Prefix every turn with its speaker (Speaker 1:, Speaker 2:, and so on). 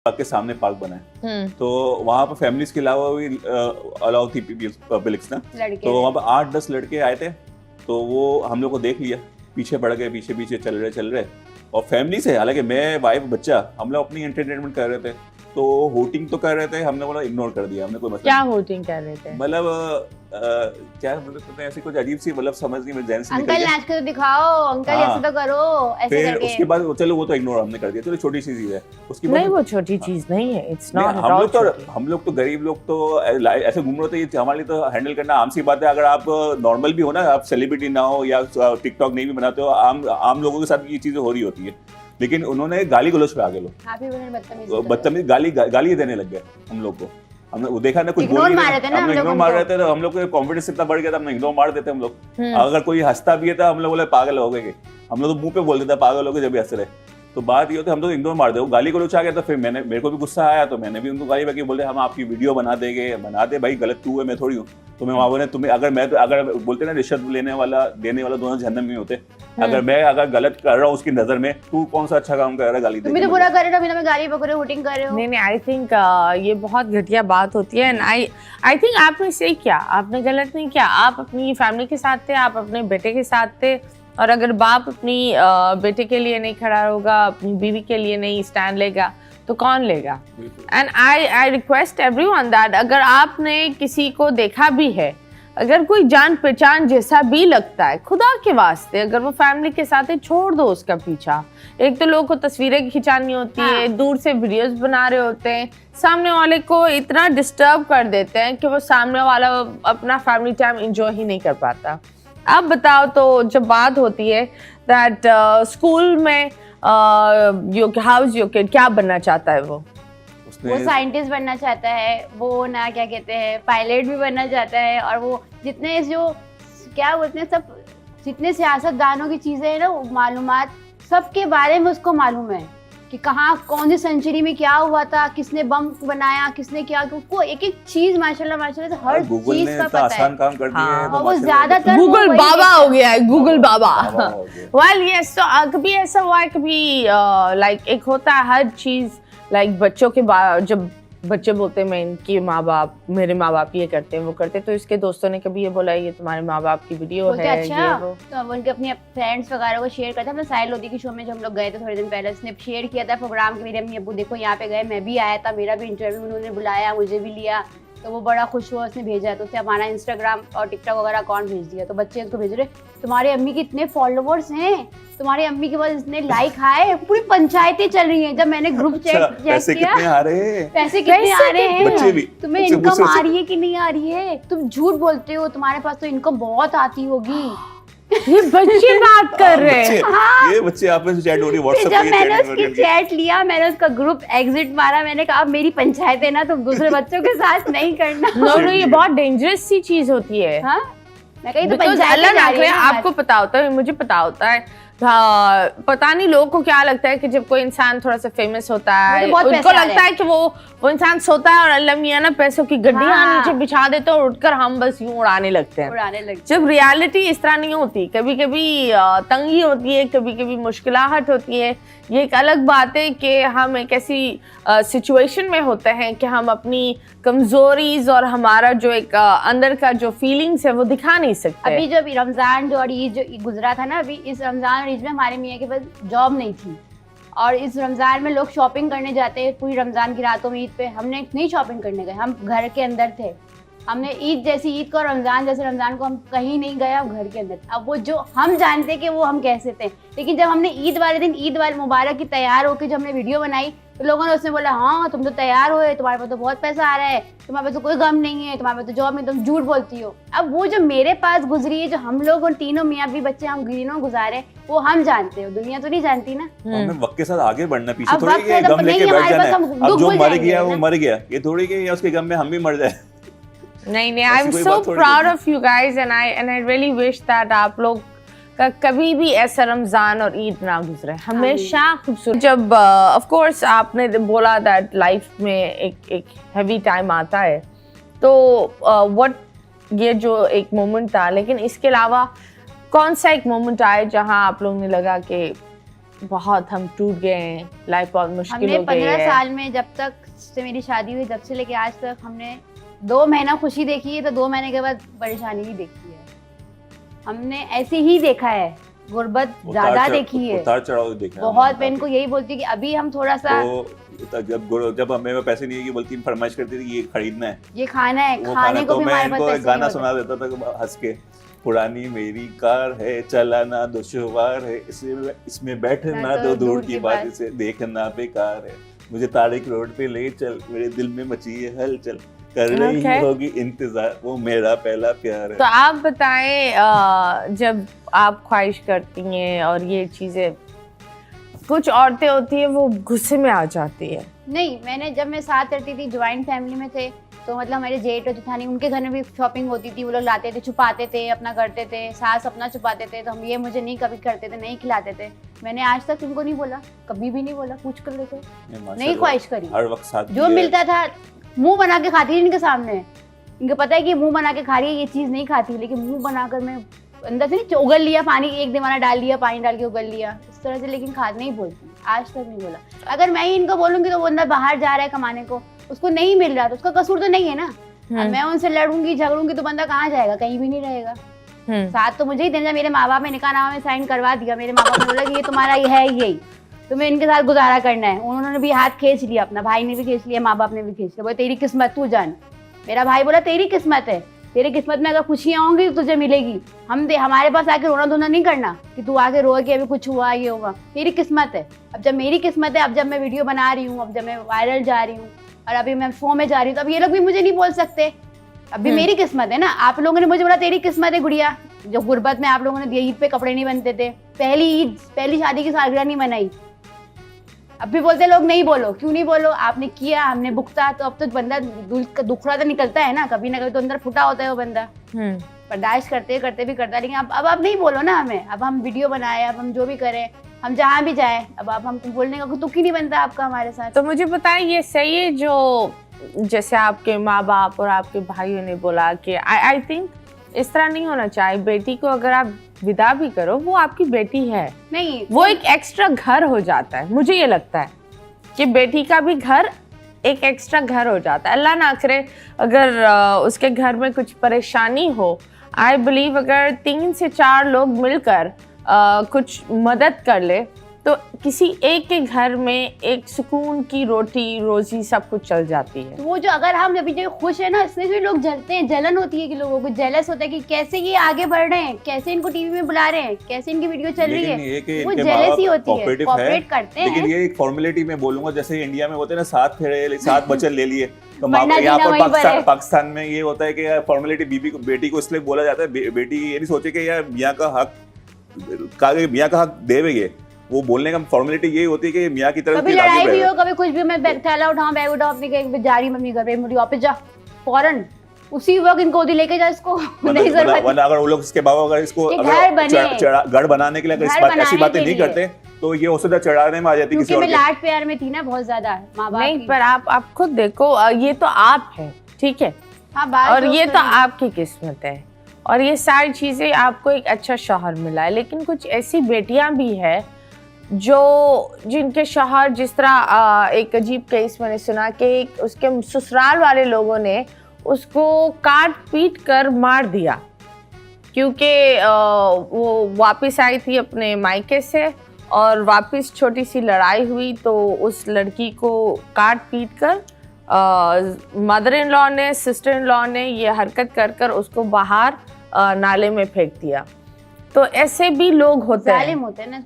Speaker 1: के सामने पार्क बना है, तो वहाँ पर फैमिलीज के अलावा भी अलाउ थी पब्लिक्स ना, तो वहाँ पर 8-10 लड़के आए थे, तो वो हम लोग को देख लिया, पीछे पड़ गए, पीछे पीछे चल रहे और फैमिली से, हालांकि मैं वाइफ बच्चा हम लोग अपनी एंटरटेनमेंट कर रहे थे, तो होटिंग तो कर रहे थे, हमने बोला इग्नोर कर दिया, हमने कोई मतलब
Speaker 2: क्या होटिंग कर रहे थे,
Speaker 1: मतलब क्या मतलब ऐसी कुछ अजीब सी, मतलब समझ नहीं, जैन से
Speaker 3: अंकल नाच के तो दिखाओ, अंकल ऐसे तो करो, ऐसे करके।
Speaker 1: उसके बाद चलो वो तो इग्नोर हमने कर दिया, चलो छोटी सी चीज है उसकी
Speaker 2: नहीं, वो छोटी चीज नहीं है, इट्स नॉट।
Speaker 1: हम लोग तो गरीब लोग तो ऐसे घूम रहे थे, हमारे लिए तो हैंडल करना आम सी बात है। अगर आप नॉर्मल भी हो ना, आप सेलिब्रिटी ना हो या टिकटॉक नहीं भी बनाते हो, आम लोगों के साथ ये चीजें हो रही होती है, लेकिन उन्होंने गाली गलौज पे आ गए लोग, बदतमीज गाली देने लग गए हम लोग को। हमने वो देखा ना, कुछ बोल नहीं रहे थे, हमने इग्नोर मार रहे थे, तो हम लोग का कॉन्फिडेंस इतना बढ़ गया था, हमने इग्नोर मार देते हम लोग। अगर कोई हंसता भी है तो हम लोग बोले पागल हो गए, हम लोग तो मुंह पे बोल देते पागल हो गए जब भी हंस रहे। तो बात ये होती है, हम तो इग्नोर मार दे, गाली गलौच आ गया, तो फिर मेरे को भी गुस्सा आया, तो मैंने भी उनको गाली बकी, बोले हम आपकी वीडियो बना दे भाई, गलत तू है, मैं थोड़ी हूँ। तुम्हें वहाँ बोले तुम्हें, अगर बोलते ना रिश्वत देने वाला दोनों जहन्नम में होते, अगर गलत कर रहा हूँ उसकी नजर में, तू कौन सा अच्छा काम कर रहा है, गाली
Speaker 3: तुम भी तो बुरा कर रहे हो, अभी गाली बक रहे हो, वोटिंग कर रहे हो।
Speaker 2: नहीं, आई थिंक ये बहुत घटिया बात होती है, एंड आई थिंक आपने सही किया, आपने गलत नहीं किया। आप अपनी फैमिली के साथ थे, आप अपने बेटे के साथ थे, और अगर बाप अपनी बेटे के लिए नहीं खड़ा होगा, अपनी बीवी के लिए नहीं स्टैंड लेगा, तो कौन लेगा? And I request everyone that अगर आपने किसी को देखा भी है, अगर कोई जान पहचान जैसा भी लगता है, खुदा के वास्ते अगर वो फैमिली के साथ है, छोड़ दो उसका पीछा। एक तो लोगों को तस्वीरें खिंचानी होती है, दूर से वीडियोस बना रहे होते हैं, सामने वाले को इतना डिस्टर्ब कर देते हैं कि वो सामने वाला अपना फैमिली टाइम एंजॉय ही नहीं कर पाता। अब बताओ, तो जब बात होती है दैट स्कूल में हाउस योर किड क्या बनना चाहता है, वो
Speaker 3: साइंटिस्ट बनना चाहता है, वो ना क्या कहते हैं पायलट भी बनना चाहता है, और वो जितने जो क्या बोलते हैं सब, जितने सियासतदानों की चीजें हैं ना, वो मालूमात सबके बारे में उसको मालूम है कि कहाँ कौन सी सेंचुरी में क्या हुआ था, किसने बम बनाया, किसने क्या, उसको एक एक चीज माशाल्लाह से हर चीज का पता है।
Speaker 1: आसान काम कर दिया है,
Speaker 3: और वो ज्यादातर
Speaker 2: गूगल बाबा हो गया है, गूगल बाबा। वेल यस, तो कभी ऐसा हुआ है, कभी लाइक एक होता है हर चीज, लाइक बच्चों के जब बच्चे बोलते हैं मैं इनकी मेरे माँ बाप ये करते हैं वो करते हैं, तो इसके दोस्तों ने कभी ये बोला ये तुम्हारे माँ बाप की वीडियो है,
Speaker 3: अच्छा,
Speaker 2: ये वो,
Speaker 3: तो अब उनके अपने फ्रेंड्स वगैरह को शेयर करते हैं। हमने साहिल लोधी के शो में जब हम लोग गए थे थोड़े दिन पहले, उसने शेयर किया था प्रोग्राम के, मेरे अम्मी अब्बू देखो यहाँ पे गए, मैं भी आया था, मेरा भी इंटरव्यू उन्होंने बुलाया, मुझे भी लिया, तो वो बड़ा खुश हुआ, उसने भेजा, तो उसने हमारा इंस्टाग्राम और टिकटॉक वगैरह अकाउंट भेज दिया। तो बच्चे उसको भेज रहे, तुम्हारे अम्मी के इतने फॉलोवर्स हैं, तुम्हारी अम्मी के पास इतने लाइक आए, पूरी पंचायतें चल रही हैं। जब मैंने ग्रुप चेक किया, पैसे कितने आ रहे हैं, तुम्हें इनकम आ रही है कि नहीं आ रही है, तुम झूठ बोलते हो, तुम्हारे पास तो इनकम बहुत आती होगी।
Speaker 2: ये बच्चे बात कर रहे हैं।
Speaker 3: हाँ,
Speaker 1: ये बच्चे आपस में चैट हो रही है व्हाट्सएप
Speaker 3: पे। जब मैंने उसकी चैट लिया, मैंने उसका ग्रुप एग्जिट मारा, मैंने कहा अब मेरी पंचायत है ना, तुम दूसरे बच्चों के साथ नहीं करना।
Speaker 2: नो, ये बहुत डेंजरस सी चीज होती है।
Speaker 3: हाँ, मैं कहीं तो
Speaker 2: पंचायत जा रही है, आपको पता होता है, मुझे पता होता है, पता नहीं लोगों को क्या लगता है कि जब कोई इंसान थोड़ा सा फेमस होता है, उनको लगता है कि वो इंसान सोता है और अल्लाह मियां ना पैसों की गड्डियां नीचे बिछा देते हैं और उठकर हम बस यूं उड़ाने लगते हैं। जब रियलिटी इस तरह नहीं होती, कभी कभी तंगी होती है, कभी कभी मुश्किलाहट होती है। ये एक अलग बात है कि हम एक ऐसी सिचुएशन में होते हैं कि हम अपनी कमजोरीज और हमारा जो एक अंदर का जो फीलिंग्स है वो दिखा नहीं सकते।
Speaker 3: अभी जब रमजान और ईद जो गुजरा था ना, अभी इस रमजान और ईद में हमारे मियाँ के पास जॉब नहीं थी, और इस रमजान में लोग शॉपिंग करने जाते हैं पूरी रमजान की रातों में। ईद पे हमने नहीं शॉपिंग करने गए, हम घर के अंदर थे। हमने ईद जैसी ईद को, रमजान जैसे रमजान को हम कहीं नहीं गए, हम घर के अंदर। अब वो जो हम जानते कि वो हम कैसे थे, लेकिन जब हमने ईद वाले दिन ईद वाले मुबारक की तैयार होकर जब हमने वीडियो बनाई, तो लोगों ने उसमें बोला हाँ तुम तो तैयार हुए, तुम्हारे पास तो बहुत पैसा आ रहा है, तुम्हारे पास तो कोई गम नहीं है, तुम्हारे पास तो जॉब में, तुम झूठ बोलती हो। अब वो जो मेरे पास गुजरी है, जो हम लोग और तीनों मियाँ भी बच्चे हम तीनों गुजारे, वो हम जानते हो, दुनिया तो नहीं जानती ना।
Speaker 1: हमें वक्त के साथ आगे बढ़ना, पीछे थोड़ी कि गम लेके बैठ जाना है। अब जो मर गया वो मर गया, ये थोड़ी कि उसके गम में हम भी मर जाए।
Speaker 2: नहीं, I am so proud of you guys, and I really wish that आप लोग का कभी भी ऐसा रमजान और ईद ना गुजरे, हमेशा खूबसूरत। जब ऑफ कोर्स आपने बोला दैट लाइफ में एक हैवी टाइम आता है, तो व्हाट ये जो एक मोमेंट था, लेकिन इसके अलावा कौन सा एक मोमेंट आया जहां आप लोगों ने लगा कि बहुत हम टूट गए हैं, लाइफ बहुत मुश्किल
Speaker 3: हमने
Speaker 2: हो गई
Speaker 3: 15
Speaker 2: है।
Speaker 3: साल में, जब तक से मेरी शादी हुई तब से लेके आज तक, हमने 2 महीना खुशी देखी है तो 2 महीने के बाद परेशानी ही देखी है। हमने ऐसे ही देखा है, गुर्बत ज्यादा देखी है,
Speaker 1: उतार चढ़ाव देखा है
Speaker 3: बहुत।
Speaker 1: हमने
Speaker 3: मैं इनको यही बोलती हूँ कि अभी हम थोड़ा सा
Speaker 1: तो जब हमें पैसे नहीं है बोलती फरमाइश करती थी ये खरीदना है,
Speaker 3: ये खाना है,
Speaker 1: वो
Speaker 3: खाने को
Speaker 1: तो
Speaker 3: भी
Speaker 1: मैं
Speaker 3: हमारे पास
Speaker 1: इनको
Speaker 3: पैसे
Speaker 1: गाना
Speaker 3: नहीं
Speaker 1: सुना देता था हंस के, पुरानी मेरी कार है चलाना दुश्वार है, इसमें बैठना तो दूर की बात, इसे देखना बेकार है, मुझे तारिक रोड पे ले चल, मेरे दिल में मची है हलचल, कर रही
Speaker 2: Okay.
Speaker 1: होगी इंतजार, वो मेरा पहला प्यार है।
Speaker 2: तो आप बताएं, जब आप ख्वाहिश करती हैं और ये चीजें, कुछ औरतें होती है वो गुस्से में आ जाती है।
Speaker 3: नहीं, जब मैं साथ रहती थी, ज्वाइंट फैमिली में थे, तो मतलब मेरे जेठ और जेठानी, उनके घर में भी शॉपिंग होती थी, वो लोग लाते थे, छुपाते थे, अपना करते थे, सास अपना छुपाते थे, तो हम ये मुझे नहीं कभी करते थे, नहीं खिलाते थे। मैंने आज तक इनको नहीं बोला, कभी भी नहीं बोला, पूछ कर लेते, नहीं ख्वाहिश करी,
Speaker 1: हर वक्त साथ
Speaker 3: जो मिलता था मुंह बना के खाती थी इनके सामने। इनको पता है कि मुंह बना के खा रही है, ये चीज़ नहीं खाती, लेकिन मुंह बनाकर मैं अंदर से नहीं उगल लिया, पानी एक दीवाना डाल लिया, पानी डाल के उगल लिया, इस तरह से, लेकिन खाद नहीं बोलती, आज तक नहीं बोला। अगर मैं ही इनको बोलूंगी तो वो अंदर बाहर जा रहा है कमाने को, उसको नहीं मिल रहा तो उसका कसूर तो नहीं है ना। अब मैं उनसे लड़ूंगी झगड़ूंगी तो बंदा कहाँ जाएगा, कहीं भी नहीं रहेगा। साथ तो मुझे ही देना। मेरे माँ बाप ने निकाहनामा में साइन करवा दिया, मेरे माँ बाप ने बोला कि ये तुम्हारा ये है, यही तुम्हें इनके साथ गुजारा करना है। उन्होंने भी हाथ खींच लिया, अपना भाई ने भी खींच लिया, माँ बाप ने भी खींच लिया, बोले तेरी किस्मत, तू जान। मेरा भाई बोला तेरी किस्मत है, तेरी किस्मत में अगर खुशियाँ होंगी तो तुझे मिलेगी, हमारे पास आके रोना धोना नहीं करना कि तू आके रो के अभी कुछ हुआ, ये होगा, तेरी किस्मत है। अब जब मेरी किस्मत है, अब जब मैं वीडियो बना रही हूँ, अब जब मैं वायरल जा रही हूँ और अभी मैं शो में जा रही हूँ, तो अब ये लोग भी मुझे नहीं बोल सकते, अभी मेरी किस्मत है ना। आप लोगों ने मुझे बोला तेरी किस्मत है गुड़िया, जो गुर्बत में आप लोगों ने दिया, ईद पे कपड़े नहीं बनते थे, पहली शादी की सालगिरह नहीं मनाई, अब भी बोलते लोग नहीं बोलो, क्यों नहीं बोलो, आपने किया, हमने भुगता, तो अब तो बंदा दुखड़ा तो निकलता है ना, कभी ना कभी तो अंदर फुटा होता है वो बंदा, बर्दाश्त करते करते भी करता है। लेकिन अब आप नहीं बोलो ना हमें, अब हम वीडियो बनाए, अब हम जो भी करें, हम जहाँ भी जाए, अब आप हमको बोलने का दुख ही नहीं बनता आपका हमारे साथ।
Speaker 2: तो मुझे बताएं, ये सही है जो जैसे आपके माँ बाप और आपके भाइयों ने बोला कि आई थिंक इस तरह नहीं होना चाहिए, बेटी को अगर आप विदा भी करो, वो आपकी बेटी है,
Speaker 3: नहीं
Speaker 2: वो एक एक्स्ट्रा घर हो जाता है। मुझे ये लगता है कि बेटी का भी घर एक एक्स्ट्रा घर हो जाता है। अल्लाह ना करे अगर उसके घर में कुछ परेशानी हो, आई बिलीव अगर 3 से 4 लोग मिलकर कुछ मदद कर ले तो किसी एक के घर में एक सुकून की रोटी रोजी सब कुछ चल जाती है।
Speaker 3: तो वो जो अगर हम अभी जो खुश है ना, इसमें भी लोग जलते हैं, जलन होती है कि लोगों को जेलस होता है कि कैसे ये आगे बढ़ रहे हैं, कैसे इनको टीवी में बुला रहे हैं, कैसे इनकी वीडियो चल रही है, वो जेलसी होती है, कोऑपरेट करते हैं।
Speaker 1: लेकिन ये एक फॉर्मेलिटी में बोलूंगा, जैसे इंडिया में होते हैं ना 7 फेरे 7 बच्चे ले लिए, तो
Speaker 3: मरना
Speaker 1: यहाँ
Speaker 3: जीना
Speaker 1: पर
Speaker 3: वहीं पर है।
Speaker 1: पाकिस्तान में ये होता है कि फॉर्मेलिटी बेटी को इसलिए बोला जाता है, बेटी ये नहीं सोचे कि यार मियाँ का हक देवे, वो बोलने का फॉर्मेलिटी यही होती है कि मियाँ की तरफ
Speaker 3: कभी लड़ाई भी हो, कभी कुछ भी, मैं थैला उठाऊं, बैग उठाऊं, अपनी जा रही मम्मी घर पे, मुझे ऑफिस जा, फौरन उसी वक्त इनको गोदी लेके जा, इसको नहीं जरूरत।
Speaker 1: वरना अगर वो लोग इसके बाबा अगर इसको घर बनाने के लिए ऐसी बातें नहीं करते तो ये औसदा चढ़ाने में आ जाती,
Speaker 3: क्योंकि मैं लाड प्यार में थी ना बहुत ज्यादा माँ बाप।
Speaker 2: नहीं, पर आप खुद देखो, ये तो आप है, ठीक है, और ये तो आपकी किस्मत है, और ये सारी चीजें आपको एक अच्छा शौहर मिला है। लेकिन कुछ ऐसी बेटियां भी है जिनके शौहर, जिस तरह एक अजीब केस मैंने सुना कि उसके ससुराल वाले लोगों ने उसको काट पीट कर मार दिया, क्योंकि वो वापस आई थी अपने मायके से और वापस छोटी सी लड़ाई हुई, तो उस लड़की को काट पीट कर मदर इन लॉ ने, सिस्टर इन लॉ ने ये हरकत कर कर उसको बाहर नाले में फेंक दिया। तो ऐसे भी लोग होते हैं,
Speaker 3: जालिम होते हैं ना,